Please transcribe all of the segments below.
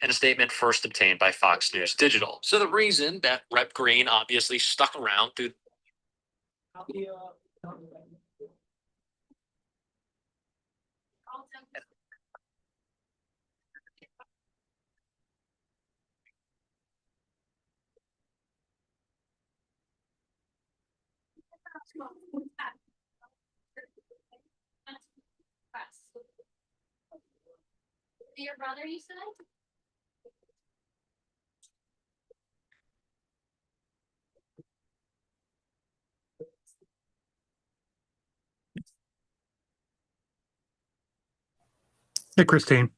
in a statement first obtained by Fox News Digital. So the reason that Rep. Green obviously stuck around through Your brother, you said? Hey, Christine.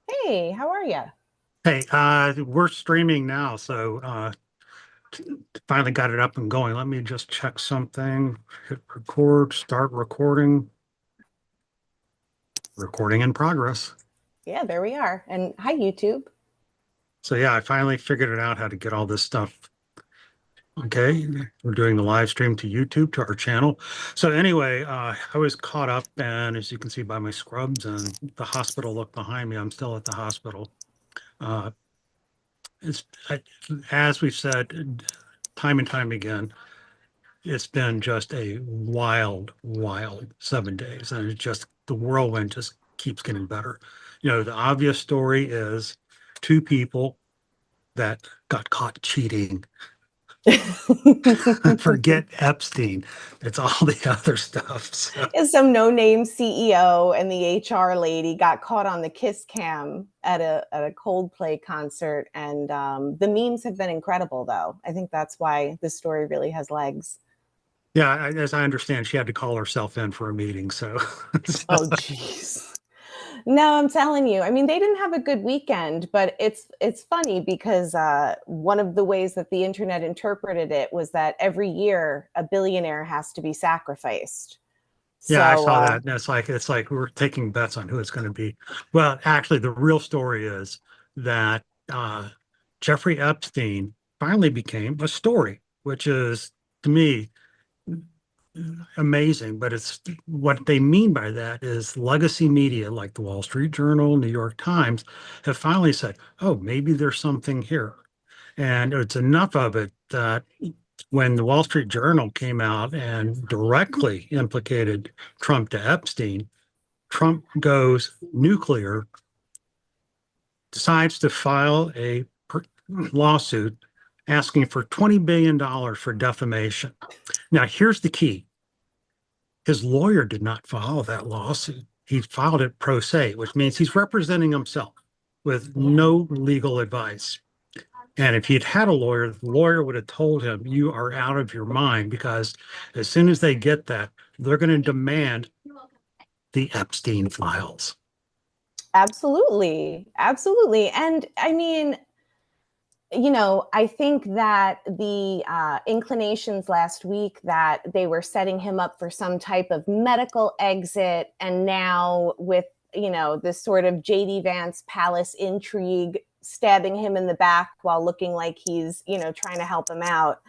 Hey, how are you? Hey, we're streaming now, so finally got it up and going. Let me just check something. Hit record, start recording. Recording in progress. Yeah, there we are. And hi, YouTube. So yeah, I finally figured it out how to get all this stuff. Okay, we're doing the live stream to YouTube, to our channel. So anyway, I was caught up, and as you can see by my scrubs and the hospital look behind me, I'm still at the hospital. Uh, it's as we've said time and time again, it's been just a wild, wild 7 days, and it's just the whirlwind just keeps getting better. You know, the obvious story is two people that got caught cheating. Forget Epstein. It's all the other stuff. So. Some no-name CEO and the HR lady got caught on the kiss cam at a Coldplay concert, and the memes have been incredible, though. I think that's why this story really has legs. Yeah, as I understand, she had to call herself in for a meeting. So. Oh, jeez. No, I'm telling you. I mean, they didn't have a good weekend, but it's funny because one of the ways that the internet interpreted it was that every year a billionaire has to be sacrificed. Yeah, I saw that. And it's like we're taking bets on who it's going to be. Well, actually, the real story is that Jeffrey Epstein finally became a story, which is to me amazing. But it's what they mean by that is legacy media like the Wall Street Journal, New York Times have finally said, oh, maybe there's something here. And it's enough of it that when the Wall Street Journal came out and directly implicated Trump to Epstein, Trump goes nuclear, decides to file a lawsuit asking for $20 billion for defamation. Now, here's the key. His lawyer did not file that lawsuit. He filed it pro se, which means he's representing himself with no legal advice. And if he'd had a lawyer, the lawyer would have told him, you are out of your mind, because as soon as they get that, they're going to demand the Epstein files. Absolutely. Absolutely. And I mean, you know, I think that the inclinations last week that they were setting him up for some type of medical exit, and now with, you know, this sort of JD Vance palace intrigue, stabbing him in the back while looking like he's, you know, trying to help him out.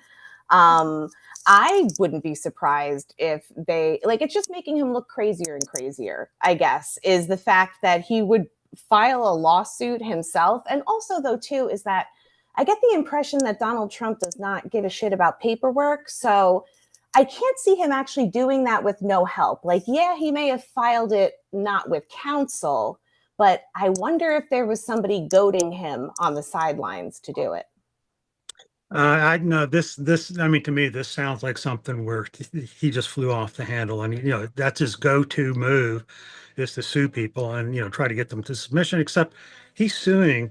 I wouldn't be surprised if they, like, it's just making him look crazier and crazier, I guess, is the fact that he would file a lawsuit himself. And also, though, too, is that I get the impression that Donald Trump does not give a shit about paperwork. So I can't see him actually doing that with no help. Like, yeah, he may have filed it not with counsel, but I wonder if there was somebody goading him on the sidelines to do it. I know this, I mean, to me, this sounds like something where he just flew off the handle, and, you know, that's his go-to move is to sue people and, you know, try to get them to submission, except he's suing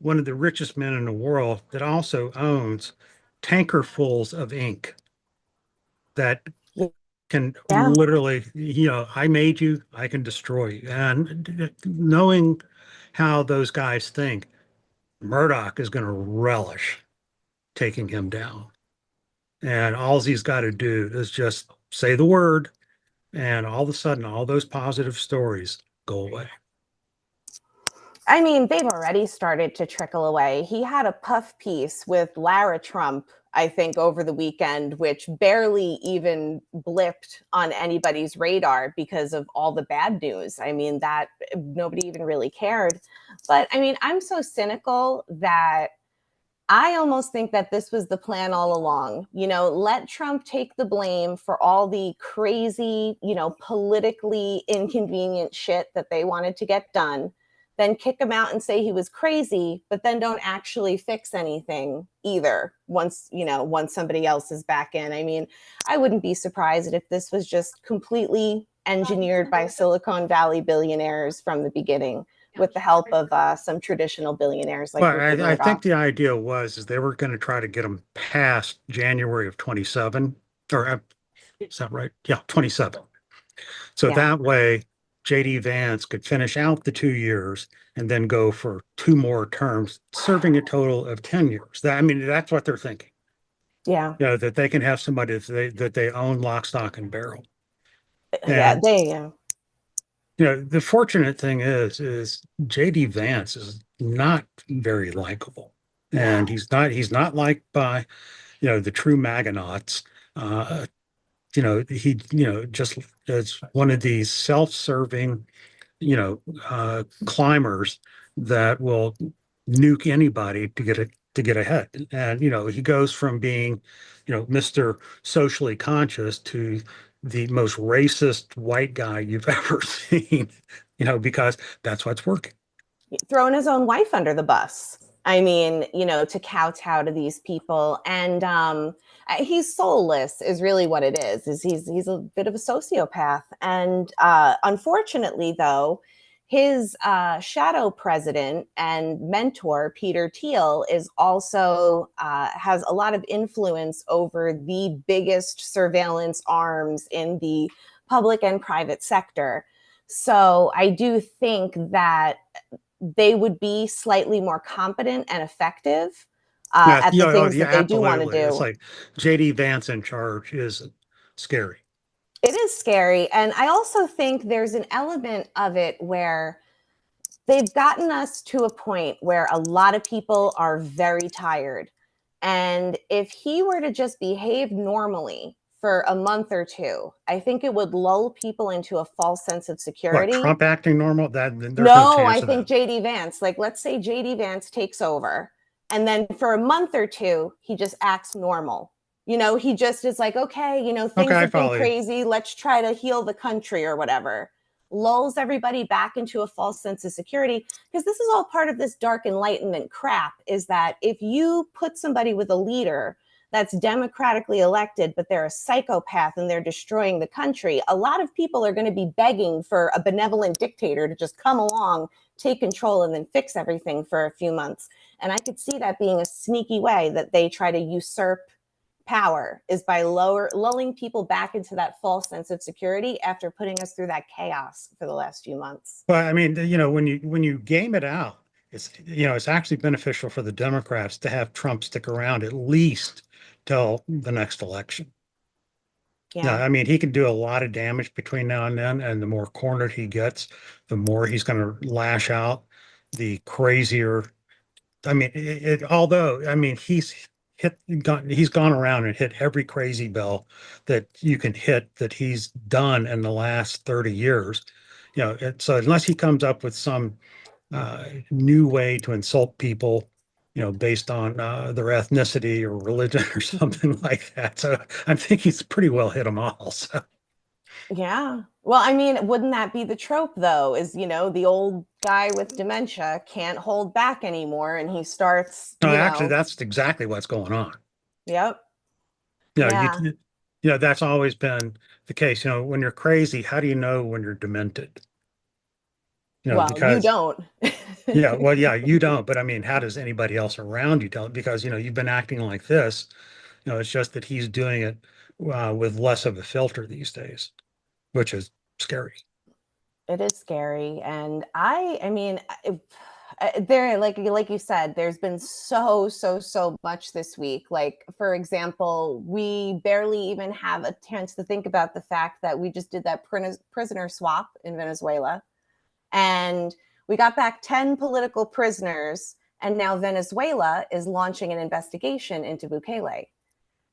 one of the richest men in the world that also owns tankerfuls of ink that can literally, you know, I made you, I can destroy you. And knowing how those guys think, Murdoch is going to relish taking him down. And all he's got to do is just say the word, and all of a sudden, all those positive stories go away. I mean, they've already started to trickle away. He had a puff piece with Lara Trump I think, over the weekend, which barely even blipped on anybody's radar because of all the bad news. I mean, that nobody even really cared. But I mean, I'm so cynical that I almost think that this was the plan all along. Let Trump take the blame for all the crazy, politically inconvenient shit that they wanted to get done, then kick him out and say he was crazy, but then don't actually fix anything either once somebody else is back in. I mean, I wouldn't be surprised if this was just completely engineered by Silicon Valley billionaires from the beginning, with the help of some traditional billionaires like Well, Rupert I think Murdoch. the idea is they were going to try to get them past January of 27, or is that right? Yeah, 27. So Yeah. that way, JD Vance could finish out the 2 years and then go for two more terms, serving a total of 10 years. I mean, that's what they're thinking. Yeah. That they can have somebody that they own lock, stock, and barrel. Yeah. And They, the fortunate thing is JD Vance is not very likable. And no. he's not liked by, the true Magonauts. Uh, he, just is one of these self-serving, climbers that will nuke anybody to get ahead. And he goes from being, Mr. Socially Conscious to the most racist white guy you've ever seen, because that's what's working. Throwing his own wife under the bus. I mean, to kowtow to these people. And he's soulless is really what it is he's a bit of a sociopath. And unfortunately, though, his shadow president and mentor, Peter Thiel, is also has a lot of influence over the biggest surveillance arms in the public and private sector. So I do think that they would be slightly more competent and effective Yeah, at the yeah, oh, things yeah, that they do want to absolutely. It's do. like JD Vance in charge is scary. It is scary. And I also think there's an element of it where they've gotten us to a point where a lot of people are very tired. And if he were to just behave normally for a month or two, I think it would lull people into a false sense of What, security. Trump acting normal? There's no No, I chance of think that. JD Vance, like let's say JD Vance takes over and then for a month or two, he just acts normal. He just is like, okay, Okay, things I have been follow you. crazy. Let's try to heal the country or whatever. Lulls everybody back into a false sense of security. Because this is all part of this dark enlightenment crap, is that if you put somebody with a leader that's democratically elected, but they're a psychopath and they're destroying the country, a lot of people are going to be begging for a benevolent dictator to just come along, take control, and then fix everything for a few months. And I could see that being a sneaky way that they try to usurp power, is by lulling people back into that false sense of security after putting us through that chaos for the last few months. But I mean, when you game it out, it's actually beneficial for the Democrats to have Trump stick around at least till the next election. Yeah, Yeah. I mean, he can do a lot of damage between now and then, and the more cornered he gets, the more he's going to lash out, the crazier. I mean, although I mean, he's gone around and hit every crazy bell that you can hit that he's done in the last 30 years. So unless he comes up with some new way to insult people, based on their ethnicity or religion or something like that. So I think he's pretty well hit them all. So Yeah. Well, I mean, wouldn't that be the trope though? Is, the old guy with dementia can't hold back anymore and he starts, no, actually, that's exactly what's going on. yep. You know, Yeah. that's always been the case. When you're crazy, how do you know when you're demented? Well, you Because don't. yeah, well, yeah, you don't, but I mean, how does anybody else around you tell? Because you've been acting like this. It's just that he's doing it with less of a filter these days, which is scary. It is scary. And I mean, there, like you said, there's been so much this week. Like, for example, we barely even have a chance to think about the fact that we just did that prisoner swap in Venezuela. And we got back 10 political prisoners. And now Venezuela is launching an investigation into Bukele.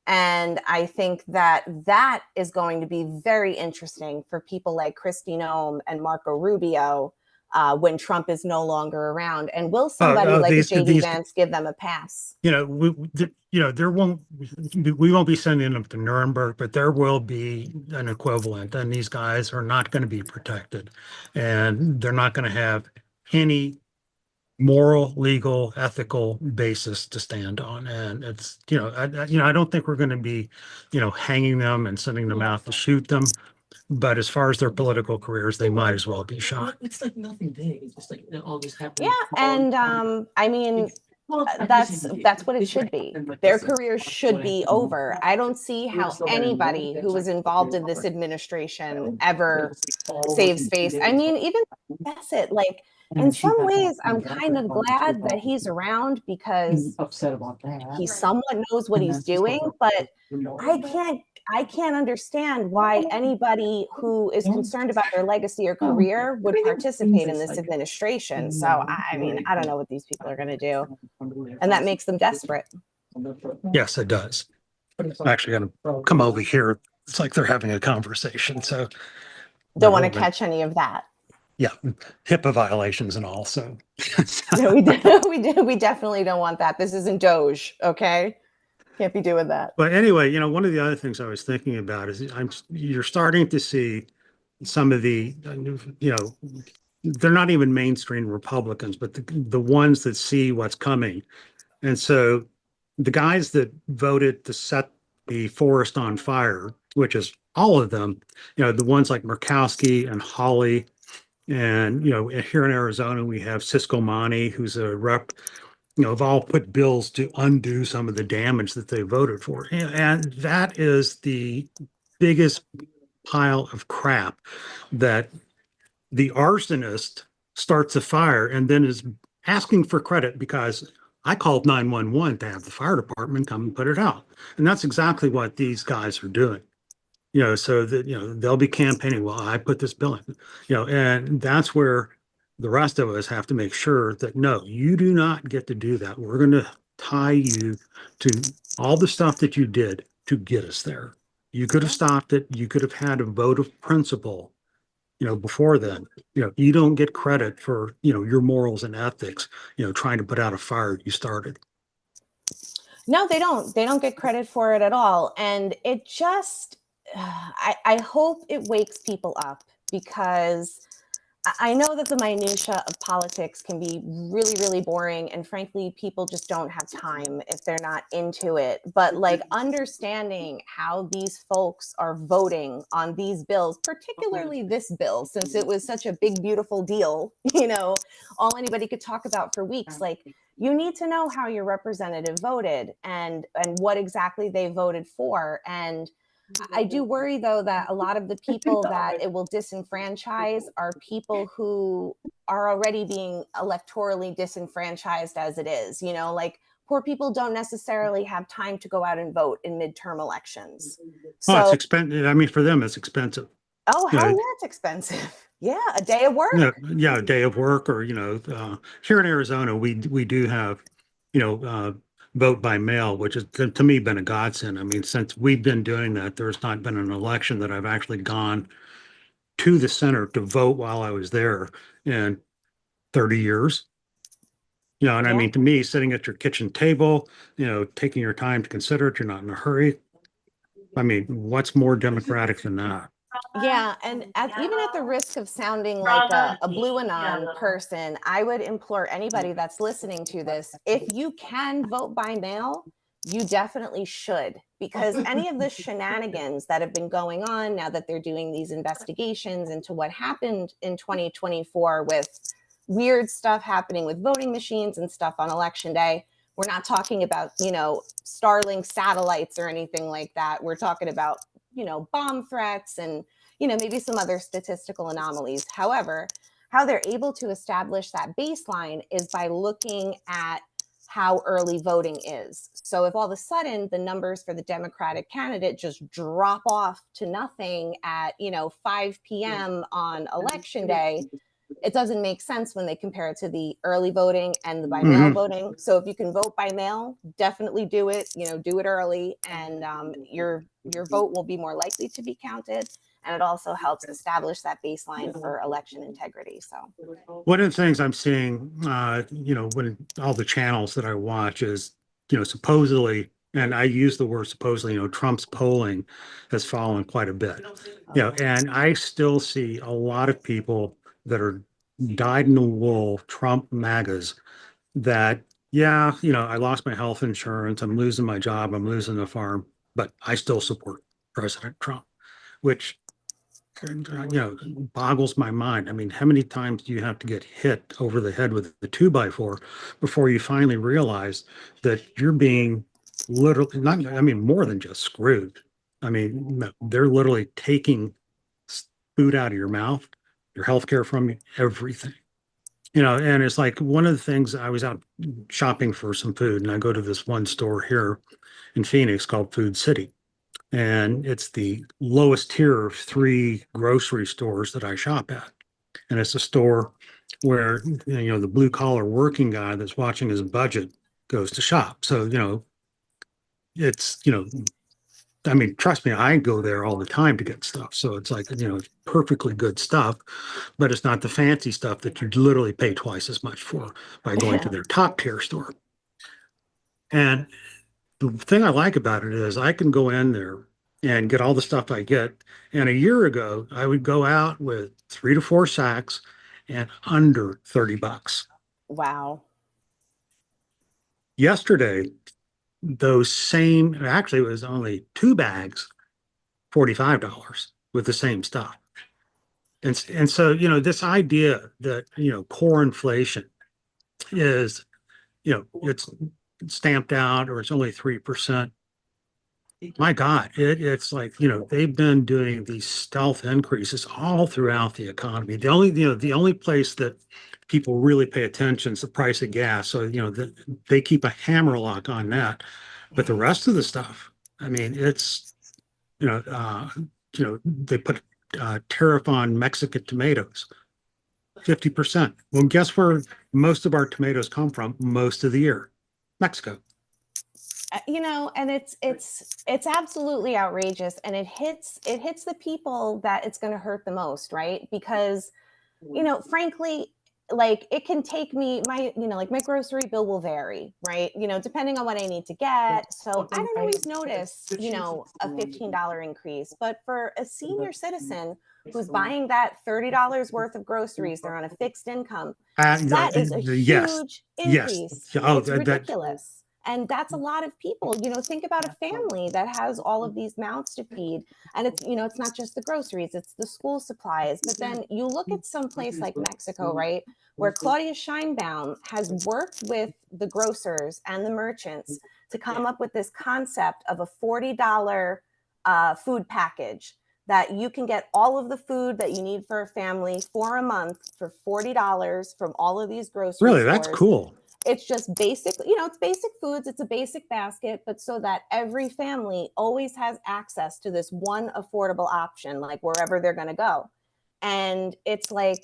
And I think that that is going to be very interesting for people like Kristi Noem and Marco Rubio when Trump is no longer around. And will somebody like JD Vance give them a pass? There won't, we won't be sending them to Nuremberg, but there will be an equivalent, and these guys are not going to be protected, and they're not going to have any moral, legal, ethical basis to stand on. And it's, I don't think we're going to be, hanging them and sending them out to shoot them. But as far as their political careers, they might as well be shot. It's like nothing big. It's just like all this happening. Yeah, and I mean, that's what it should be. Their careers should be over. I don't see how anybody who was involved in this administration ever saves face. I mean, even that's it. Like, in some ways, I'm kind of glad that he's around because upset about that. he somewhat knows what he's doing, but I can't understand why anybody who is concerned about their legacy or career would participate in this administration. So, I mean, I don't know what these people are going to do. And that makes them desperate. Yes, it does. I'm actually going to come over here. It's like they're having a conversation. So don't want to catch any of that. Yeah, HIPAA violations and all. So no, we definitely don't want that. This isn't Doge, okay? Can't be doing that. But anyway, one of the other things I was thinking about is you're starting to see some of the, they're not even mainstream Republicans, but the ones that see what's coming. And so the guys that voted to set the forest on fire, which is all of them, the ones like Murkowski and Hawley, and, here in Arizona, we have Cisco Mani, who's a rep, have all put bills to undo some of the damage that they voted for. And that is the biggest pile of crap, that the arsonist starts a fire and then is asking for credit because I called 911 to have the fire department come and put it out. And that's exactly what these guys are doing. So that, they'll be campaigning, well, I put this bill in, and that's where the rest of us have to make sure that, no, you do not get to do that. We're going to tie you to all the stuff that you did to get us there. You could have stopped it. You could have had a vote of principle, before then. You don't get credit for, your morals and ethics, trying to put out a fire you started. No, they don't. They don't get credit for it at all. And it just, I hope it wakes people up, because I know that the minutia of politics can be really, really boring. And frankly, people just don't have time if they're not into it. But like understanding how these folks are voting on these bills, particularly this bill, since it was such a big, beautiful deal, all anybody could talk about for weeks, like, you need to know how your representative voted and what exactly they voted for. And I do worry, though, that a lot of the people that it will disenfranchise are people who are already being electorally disenfranchised as it is. Like, poor people don't necessarily have time to go out and vote in midterm elections. So it's expensive. I mean, for them, it's expensive. Oh, hell yeah, it's expensive. Yeah, a day of work. Yeah, a day of work, or here in Arizona, we do have, vote by mail, which has to me been a godsend. I mean, since we've been doing that, there's not been an election that I've actually gone to the center to vote while I was there in 30 years. And I mean, to me, sitting at your kitchen table, taking your time to consider it, you're not in a hurry. I mean, what's more democratic than that? Yeah, and even at the risk of sounding like a blue anon person, I would implore anybody that's listening to this, if you can vote by mail, you definitely should, because any of the shenanigans that have been going on now that they're doing these investigations into what happened in 2024 with weird stuff happening with voting machines and stuff on election day. We're not talking about, Starlink satellites or anything like that. We're talking about, bomb threats and, maybe some other statistical anomalies. However, how they're able to establish that baseline is by looking at how early voting is. So if all of a sudden the numbers for the Democratic candidate just drop off to nothing at, 5 p.m. on election day, it doesn't make sense when they compare it to the early voting and the by mail voting. So if you can vote by mail, definitely do it. Do it early, and your vote will be more likely to be counted. And it also helps establish that baseline for election integrity. So One of the things I'm seeing, when all the channels that I watch is, supposedly, and I use the word supposedly, Trump's polling has fallen quite a bit. And I still see a lot of people that are dyed in the wool Trump MAGAs that, yeah, I lost my health insurance, I'm losing my job, I'm losing the farm, but I still support President Trump, which boggles my mind. I mean, how many times do you have to get hit over the head with the 2x4 before you finally realize that you're being literally not, I mean, more than just screwed. I mean, they're literally taking food out of your mouth, your health care from you, everything. And it's like one of the things I was out shopping for some food, and I go to this one store here in Phoenix called Food City. And it's the lowest tier of 3 grocery stores that I shop at. And it's a store where, the blue collar working guy that's watching his budget goes to shop. So, it's, I mean, trust me, I go there all the time to get stuff. So it's like, it's perfectly good stuff, but it's not the fancy stuff that you literally pay twice as much for by going to their top tier store. And the thing I like about it is I can go in there and get all the stuff I get. And a year ago, I would go out with 3 to 4 sacks and under $30. wow. Yesterday, actually, it was only 2 bags, $45 with the same stuff. And so, this idea that, core inflation is, it's stamped out or it's only 3%. My God, it's like, they've been doing these stealth increases all throughout the economy. The only place that people really pay attention is the price of gas. So, they keep a hammerlock on that. But the rest of the stuff, I mean, it's, they put tariff on Mexican tomatoes, 50%. Well, guess where most of our tomatoes come from most of the year? Mexico. And it's absolutely outrageous, and it hits the people that it's going to hurt the most, right? Because frankly, like, it can take me like my grocery bill will vary, right? Depending on what I need to get. So I don't always notice a $15 increase, but for a senior citizen who's buying that $30 worth of groceries, they're on a fixed income, that is a Yes, huge yes. increase. Oh, It's ridiculous. And that's a lot of people. Think about a family that has all of these mouths to feed. And it's not just the groceries, it's the school supplies. But then you look at some place like Mexico, right, where Claudia Scheinbaum has worked with the grocers and the merchants to come up with this concept of a $40 food package that you can get all of the food that you need for a family for a month for $40 from all of these grocery really, stores. that's cool. It's just basic, it's basic foods. It's a basic basket, but so that every family always has access to this one affordable option, like wherever they're going to go. And it's like,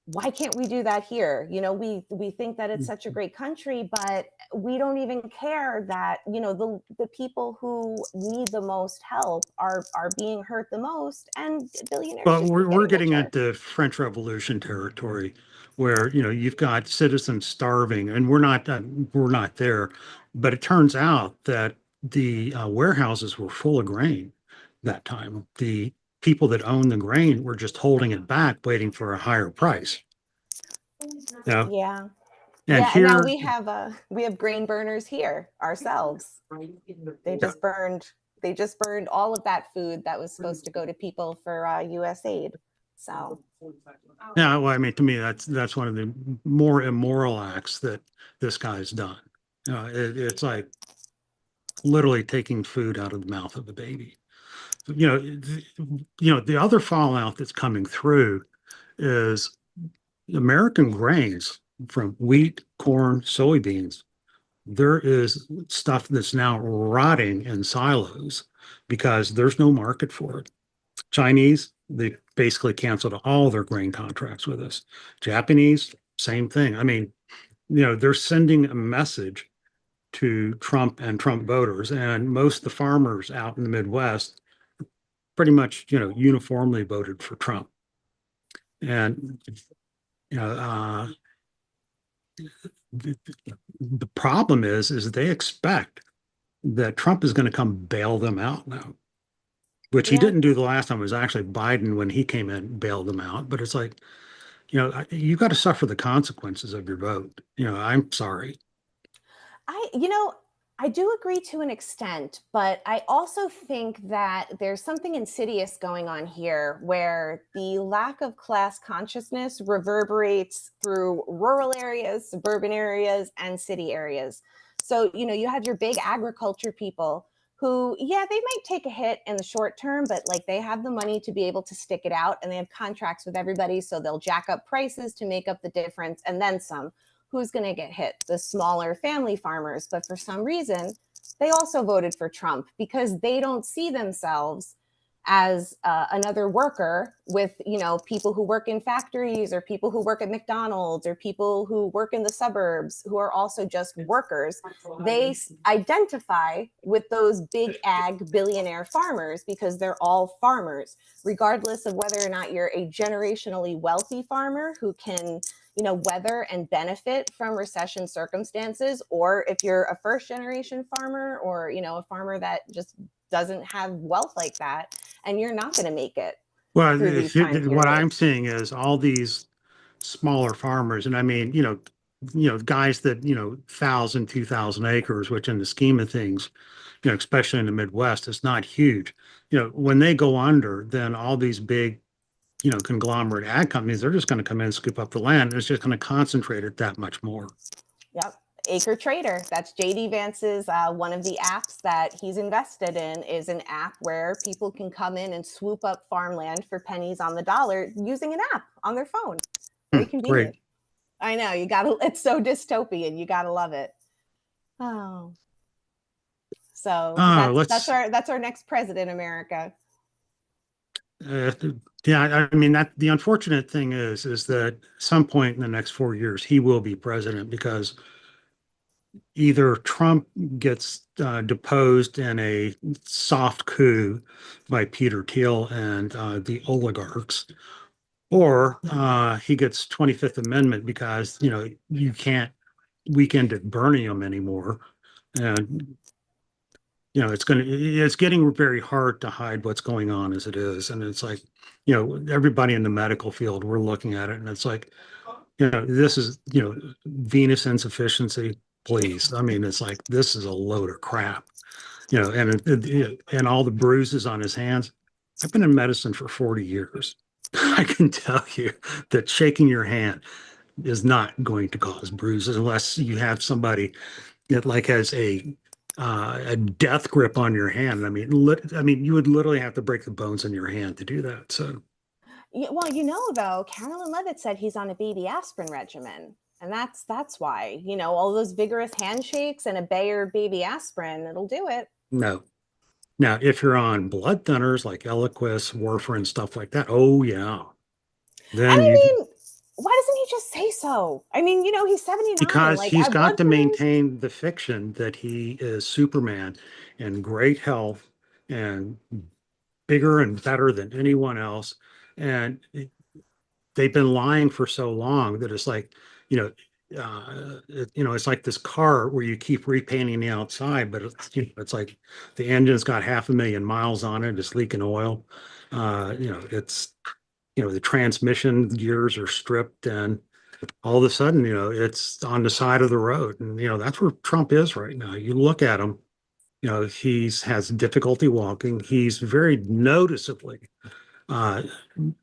why can't we do that here? We think that it's such a great country, but we don't even care that, the people who need the most help are being hurt the most, and billionaires. Well, we're getting into French Revolution territory where, you've got citizens starving, and we're not there. But it turns out that the warehouses were full of grain that time. The people that own the grain were just holding it back, waiting for a higher price. Yeah. And yeah, here, and now we have grain burners here ourselves. They just burned all of that food that was supposed to go to people for U.S. aid. So yeah, well, I mean, to me, that's one of the more immoral acts that this guy's done. It's like literally taking food out of the mouth of the baby. The other fallout that's coming through is American grains from wheat, corn, soybeans. There is stuff that's now rotting in silos because there's no market for it. Chinese, they basically canceled all their grain contracts with us. Japanese, same thing. I mean, they're sending a message to Trump and Trump voters, and most of the farmers out in the Midwest pretty much, uniformly voted for Trump. And you know, the problem is they expect that Trump is going to come bail them out now, which he Yeah. didn't do the last time. It was actually Biden when he came in, bailed them out. But it's like, you got to suffer the consequences of your vote. I'm sorry. I do agree to an extent, but I also think that there's something insidious going on here where the lack of class consciousness reverberates through rural areas, suburban areas, and city areas. So, you have your big agriculture people who, yeah, they might take a hit in the short term, but like they have the money to be able to stick it out and they have contracts with everybody. So they'll jack up prices to make up the difference and then some. Who's going to get hit? The smaller family farmers. But for some reason, they also voted for Trump because they don't see themselves as another worker with, people who work in factories or people who work at McDonald's or people who work in the suburbs who are also just workers. They identify with those big ag billionaire farmers because they're all farmers, regardless of whether or not you're a generationally wealthy farmer who can weather and benefit from recession circumstances, or if you're a first generation farmer or, a farmer that just doesn't have wealth like that, and you're not going to make it Well, through these time what I'm periods. seeing is all these smaller farmers, and I mean, guys that, 1,000, 2,000 acres, which in the scheme of things, especially in the Midwest, is not huge. When they go under, then all these big, conglomerate ag companies, they're just going to come in and scoop up the land. It's just going to concentrate it that much more. Yep. Acre Trader. That's JD Vance's one of the apps that he's invested in is an app where people can come in and swoop up farmland for pennies on the dollar using an app on their phone. Very convenient. Great. I know, it's so dystopian. You gotta love it. Oh. So that's our next president, America. Yeah, I mean that the unfortunate thing is that some point in the next 4 years he will be president because either Trump gets deposed in a soft coup by Peter Thiel and the oligarchs, or he gets 25th Amendment because you can't weekend at Birmingham anymore, and it's getting very hard to hide what's going on as it is, and it's like everybody in the medical field, we're looking at it, and it's like this is venous insufficiency. Please, I mean, it's like this is a load of crap, and all the bruises on his hands. I've been in medicine for 40 years. I can tell you that shaking your hand is not going to cause bruises unless you have somebody that like has a death grip on your hand. I mean, you would literally have to break the bones in your hand to do that. So, well, though, Carolyn Levitt said he's on a baby aspirin regimen. And that's why, all those vigorous handshakes and a Bayer baby aspirin, it'll do it. no. Now, if you're on blood thinners like Eliquis, warfarin, stuff like that, oh yeah. Then why doesn't he just say so? I mean, he's 79. Because like, he's got to maintain the fiction that he is Superman in great health and bigger and better than anyone else. And they've been lying for so long that it's like, it's like this car where you keep repainting the outside, but it's like the engine's got 500,000 miles on it. It's leaking oil. It's, the transmission gears are stripped and all of a sudden, it's on the side of the road. And, that's where Trump is right now. You look at him, has difficulty walking. He's very noticeably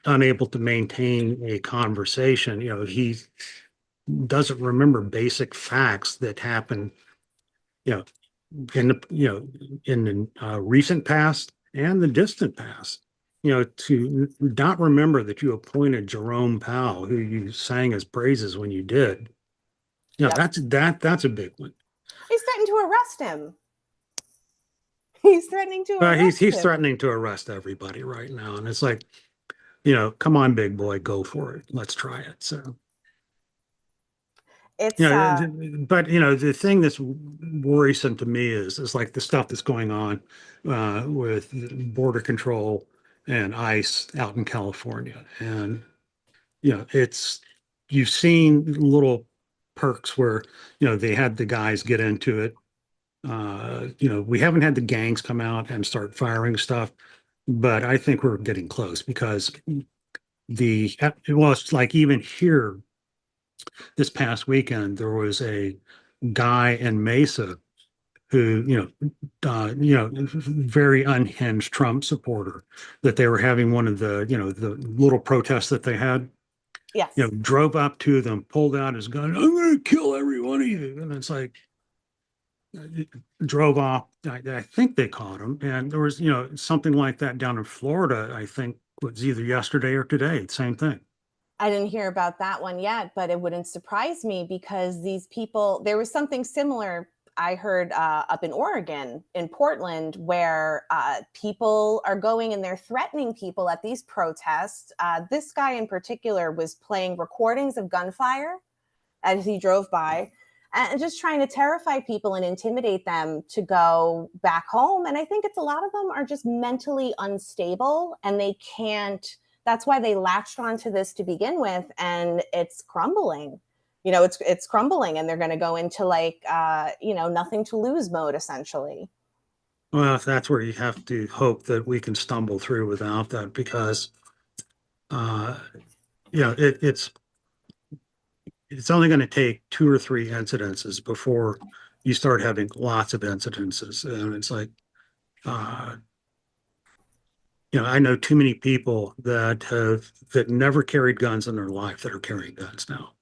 unable to maintain a conversation. He doesn't remember basic facts that happen, in the recent past and the distant past. To not remember that you appointed Jerome Powell, who you sang his praises when you did. Yep. That's a big one. He's threatened to arrest him. He's threatening to arrest he's him. threatening to arrest everybody right now, and it's like, come on, big boy, go for it. Let's try it. So, It's but the thing that's worrisome to me is like the stuff that's going on with border control and ICE out in California. And, it's, you've seen little perks where, they had the guys get into it. We haven't had the gangs come out and start firing stuff, but I think we're getting close because well, it's like even here this past weekend, there was a guy in Mesa who, very unhinged Trump supporter, that they were having one of the little protests that they had, yes. drove up to them, pulled out his gun, I'm going to kill every one of you. And it's like, drove off. I think they caught him. And there was, something like that down in Florida, I think was either yesterday or today, same thing. I didn't hear about that one yet, but it wouldn't surprise me because these people, there was something similar I heard up in Oregon, in Portland, where people are going and they're threatening people at these protests. This guy in particular was playing recordings of gunfire as he drove by and just trying to terrify people and intimidate them to go back home. And I think it's a lot of them are just mentally unstable and they can't, that's why they latched onto this to begin with, and it's crumbling. It's crumbling, and they're going to go into like nothing to lose mode essentially. Well, if that's where you have to hope that we can stumble through without that, because uh, it's only going to take 2 or 3 incidences before you start having lots of incidences, and it's like, uh, I know too many people that never carried guns in their life that are carrying guns now.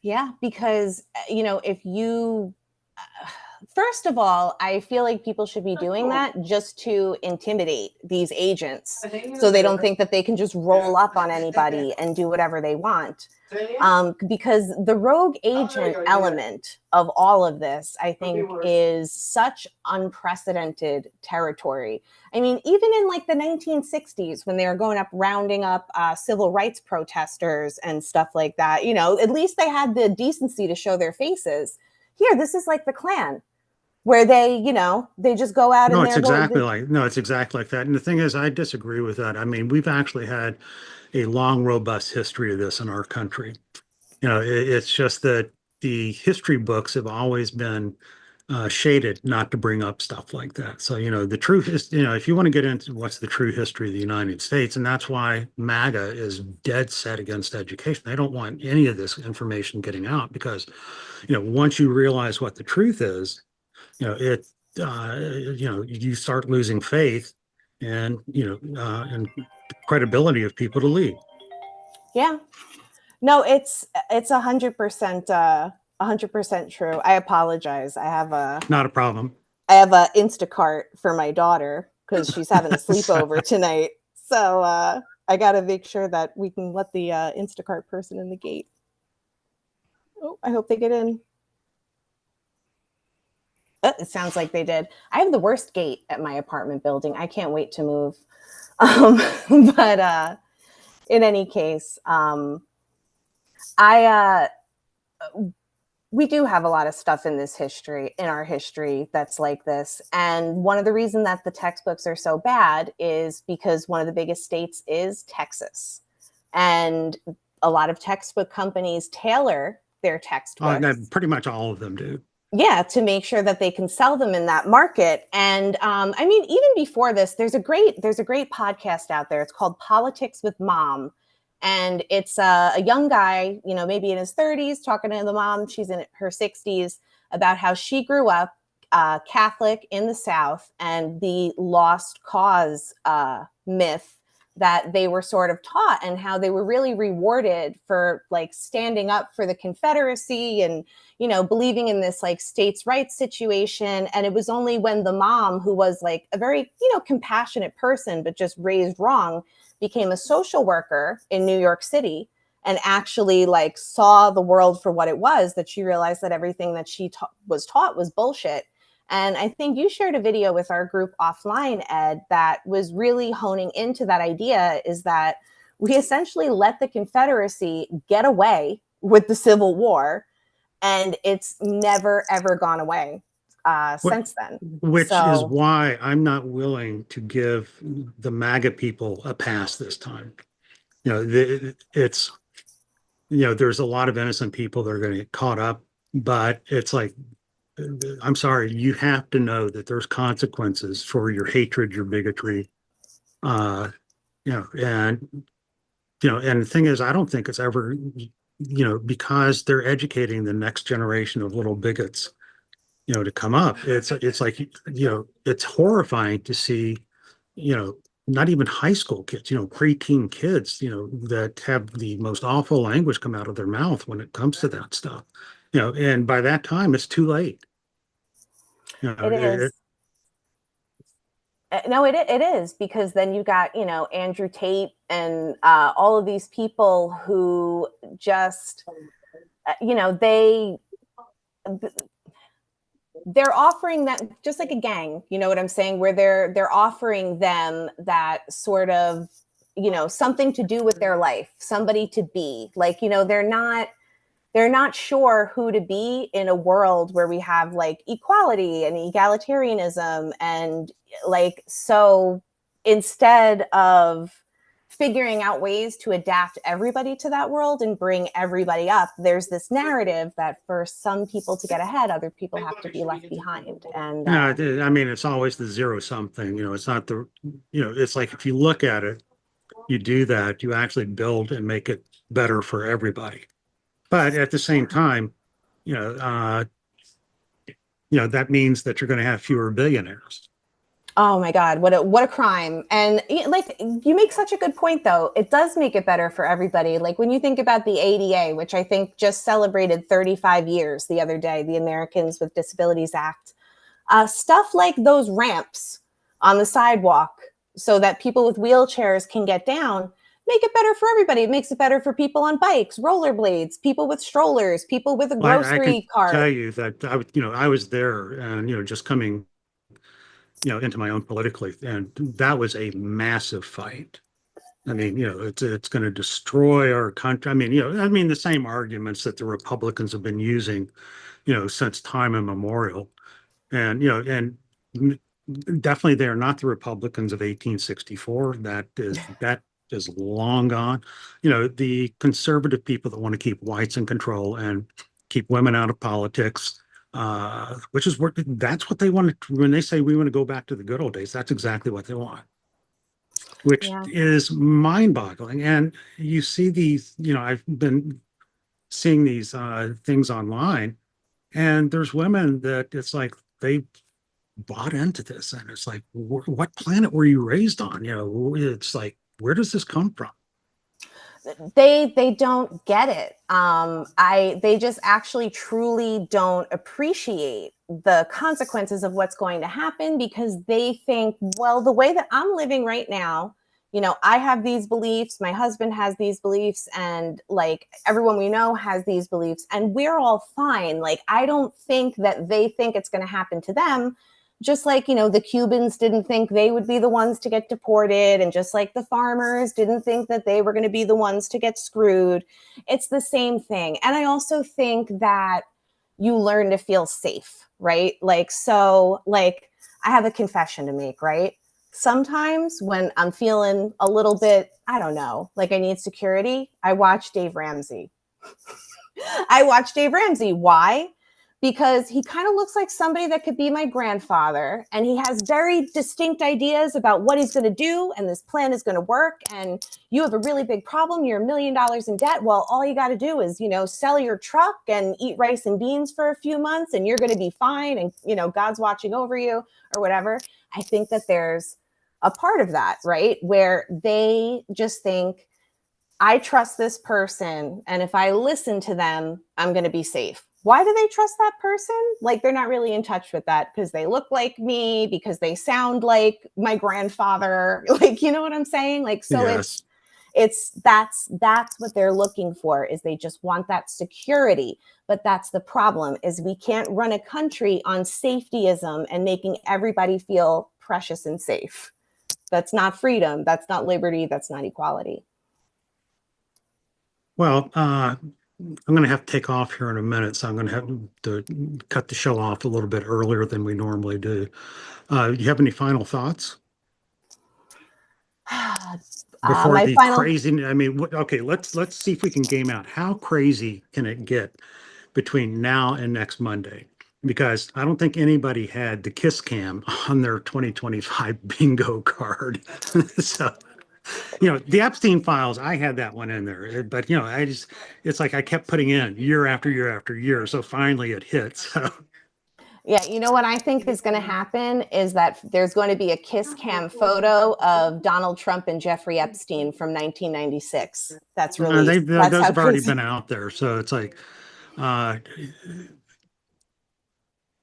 Yeah, because if you first of all, I feel like people should be doing that just to intimidate these agents so they don't think that they can just roll up on anybody and do whatever they want. Because the rogue agent element of all of this, I think, is such unprecedented territory. I mean, even in like the 1960s, when they were going up, rounding up civil rights protesters and stuff like that, at least they had the decency to show their faces. Here, this is like the Klan, where they just go out No, and it's they're it's exactly like that. And the thing is, I disagree with that. I mean, we've actually had a long, robust history of this in our country. It's just that the history books have always been shaded not to bring up stuff like that. So, the truth is, if you want to get into what's the true history of the United States, and that's why MAGA is dead set against education. They don't want any of this information getting out because, once you realize what the truth is, it, you start losing faith and, and credibility of people to lead. yeah. No, it's 100%, 100% true. I apologize. Not a problem. I have a Instacart for my daughter because she's having a sleepover tonight. So I got to make sure that we can let the Instacart person in the gate. Oh, I hope they get in. It sounds like they did. I have the worst gate at my apartment building. I can't wait to move. But in any case, we do have a lot of stuff in our history that's like this. And one of the reasons that the textbooks are so bad is because one of the biggest states is Texas. And a lot of textbook companies tailor their textbooks. Pretty much all of them do. Yeah, to make sure that they can sell them in that market. And I mean, even before this, there's a great podcast out there. It's called Politics with Mom. And it's a young guy, maybe in his 30s, talking to the mom. She's in her 60s, about how she grew up Catholic in the South and the lost cause myth that they were sort of taught, and how they were really rewarded for like standing up for the Confederacy and, believing in this like states' rights situation. And it was only when the mom, who was like a very, compassionate person, but just raised wrong, became a social worker in New York City and actually like saw the world for what it was, that she realized that everything that she was taught was bullshit. And I think you shared a video with our group offline, Ed, that was really honing into that idea, is that we essentially let the Confederacy get away with the Civil War, and it's never ever gone away since then. Which is So why I'm not willing to give the MAGA people a pass this time. It's, there's a lot of innocent people that are going to get caught up, but it's like, I'm sorry, you have to know that there's consequences for your hatred, your bigotry, uh, and, and the thing is, I don't think it's ever, because they're educating the next generation of little bigots, to come up. It's like, it's horrifying to see, not even high school kids, preteen kids, that have the most awful language come out of their mouth when it comes to that stuff. And by that time it's too late. it is. No, it is, because then you got, Andrew Tate and all of these people who just, they're offering that, just like a gang, you know what I'm saying, where they're offering them that sort of, something to do with their life, somebody to be like, they're not sure who to be in a world where we have like equality and egalitarianism. And like, so instead of figuring out ways to adapt everybody to that world and bring everybody up, there's this narrative that for some people to get ahead, other people have to be left behind. And I mean, it's always the zero sum thing. It's not the, it's like, if you look at it, you do that, you actually build and make it better for everybody. But at the same time, that means that you're going to have fewer billionaires. oh my God, what a crime. And like, you make such a good point though. It does make it better for everybody. Like when you think about the ADA, which I think just celebrated 35 years the other day, the Americans with Disabilities Act, stuff like those ramps on the sidewalk so that people with wheelchairs can get down, make it better for everybody. It makes it better for people on bikes, rollerblades, people with strollers, people with a I can grocery cart. tell you that I was there, and just coming into my own politically, and that was a massive fight. I mean, it's going to destroy our country. I mean, the same arguments that the Republicans have been using, since time immemorial. And, and definitely they're not the Republicans of 1864. That is long gone. The conservative people that want to keep whites in control and keep women out of politics, which is that's what they want to, when they say we want to go back to the good old days, that's exactly what they want, which Yeah. is mind-boggling. And you see these, I've been seeing these things online, and there's women that it's like they bought into this, and it's like, what planet were you raised on? It's like, where does this come from? They don't get it. They just actually truly don't appreciate the consequences of what's going to happen, because they think, well, the way that I'm living right now, I have these beliefs, my husband has these beliefs, and like everyone we know has these beliefs, and we're all fine. Like, I don't think that they think it's going to happen to them. Just like, the Cubans didn't think they would be the ones to get deported. And just like the farmers didn't think that they were going to be the ones to get screwed. It's the same thing. And I also think that you learn to feel safe, right? Like, so like, I have a confession to make, right? Sometimes when I'm feeling a little bit, I don't know, like I need security, I watch Dave Ramsey. I watch Dave Ramsey. Why? Because he kind of looks like somebody that could be my grandfather, and he has very distinct ideas about what he's going to do, and this plan is going to work. And you have a really big problem, you're $1 million in debt. Well, all you got to do is, sell your truck and eat rice and beans for a few months, and you're going to be fine, and God's watching over you, or whatever. I think that there's a part of that, right, where they just think, I trust this person, and if I listen to them, I'm going to be safe. Why do they trust that person? Like, they're not really in touch with that because they look like me, because they sound like my grandfather. Like, you know what I'm saying? Like, so Yes. that's what they're looking for, is they just want that security. But that's the problem, is we can't run a country on safetyism and making everybody feel precious and safe. That's not freedom. That's not liberty. That's not equality. Well, I'm going to have to take off here in a minute, so I'm going to have to cut the show off a little bit earlier than we normally do. You have any final thoughts before My the final crazy? I mean, okay, let's see if we can game out. How crazy can it get between now and next Monday? Because I don't think anybody had the kiss cam on their 2025 bingo card. So, the Epstein files, I had that one in there, but it's like I kept putting in year after year after year. So finally it hit. So, Yeah, you know what I think is going to happen is that there's going to be a kiss cam photo of Donald Trump and Jeffrey Epstein from 1996. That's released. That's those how have already crazy. been out there. So it's like, uh,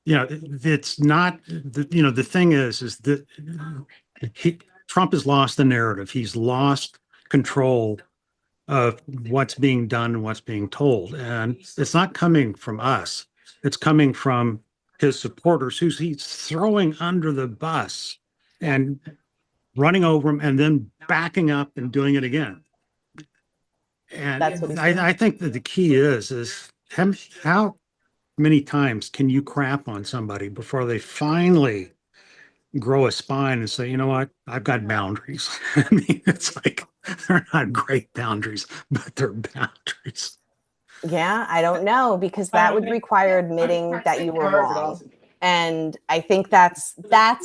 it's not, the thing is that Trump has lost the narrative. He's lost control of what's being done and what's being told. And it's not coming from us. It's coming from his supporters who he's throwing under the bus and running over them and then backing up and doing it again. And That's what he's doing. I think that the key is how many times can you crap on somebody before they finally grow a spine and say, you know what, I've got boundaries. I mean, it's like they're not great boundaries, but they're boundaries. Yeah, I don't know because that would require admitting that you were wrong. And I think that's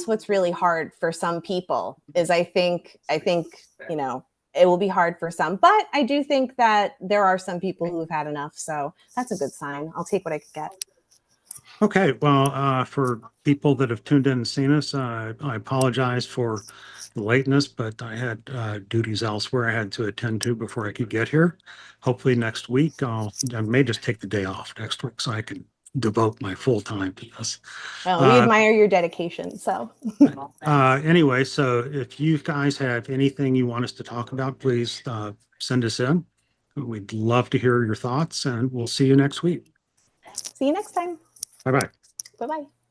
what's really hard for some people is I think, it will be hard for some, but I do think that there are some people who have had enough. So that's a good sign. I'll take what I could get. Okay, well, for people that have tuned in and seen us, I apologize for the lateness, but I had duties elsewhere I had to attend to before I could get here. Hopefully next week, I may just take the day off next week so I can devote my full time to this. Well, we admire your dedication. So Anyway, so if you guys have anything you want us to talk about, please send us in. We'd love to hear your thoughts, and we'll see you next week. see you next time. Bye-bye. Bye-bye.